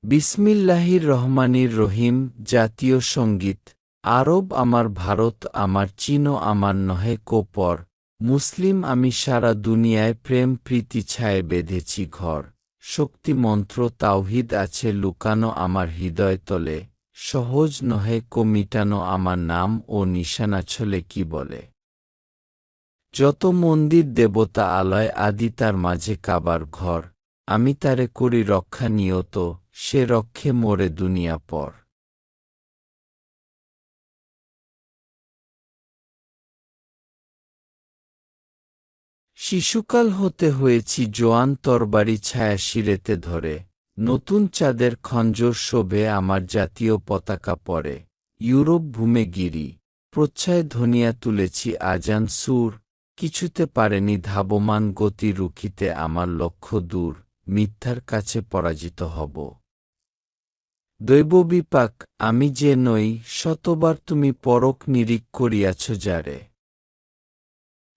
বিসমিল্লাহির রহমানির রহিম। জাতীয় সঙ্গীত। আরব আমার ভারত আমার চীন আমার নহে কো পর। মুসলিম আমি সারা দুনিয়ায় প্রেম প্রীতি ছায়ে বেঁধেছি ঘর। শক্তি মন্ত্র তাওহিদ আছে লুকানো আমার হৃদয় তলে। সহজ নহে কো মিটানো আমার নাম ও নিশানা ছলে কি বলে। যত মন্দির দেবতা আলয় আদি তার মাঝে কাবার ঘর। আমি তারে করি রক্ষা নিয়ত, সে রক্ষে মোরে দুনিয়া পর। শিশুকাল হতে হয়েছি জোয়ান তরবারি ছায়া শিরেতে ধরে। নতুন চাঁদের খঞ্জর শোভে আমার জাতীয় পতাকা পরে। ইউরোপ ভূমে গিরি প্রচ্ছায় ধনিয়া তুলেছি আজান সুর। কিছুতে পারেনি ধাবমান গতি রুখিতে আমার লক্ষ্য দূর। মিথ্যার কাছে পরাজিত হব। দৈববিপাক আমি যে নই শতবার তুমি পরখ নিরীক করিয়াছ যারে।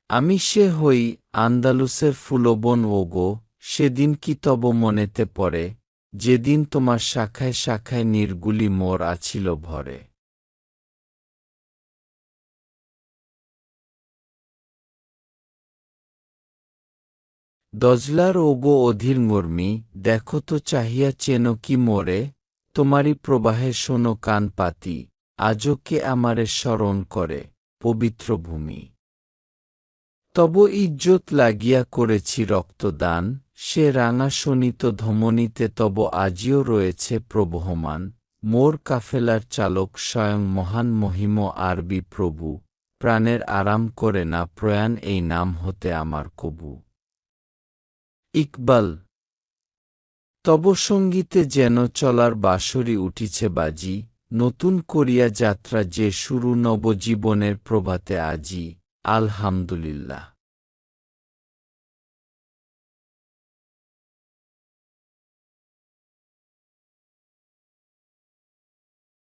আমি সে হই আন্দালুসের ফুলবন ওগো। সেদিন কি তব মনেতে পড়ে, যেদিন তোমার শাখায় শাখায় নির্গুলি মোর আছিল ভরে। দজলার ওগো অধীর মর্মি দেখো তো চাহিয়া চেনো কি মোরে। তোমারই প্রবাহে শোনো কান পাতি, আজও কে আমারে স্মরণ করে পবিত্র ভূমি। তব ইজ্জত লাগিয়া করেছি রক্তদান। সে রাঙা শোণিত ধমনীতে তব আজিও রয়েছে প্রবহমান। মোর কাফেলার চালক স্বয়ং মহান মহিম আরবি প্রভু। প্রাণের আরাম করে না প্রয়াণ এই নাম হতে আমার কবু। ইকবাল। তব সঙ্গীতে যেন চলার বাঁশরি উঠিছে বাজি। নতুন করিয়া যাত্রা যে শুরু নবজীবনের প্রভাতে আজি। আলহামদুলিল্লাহ।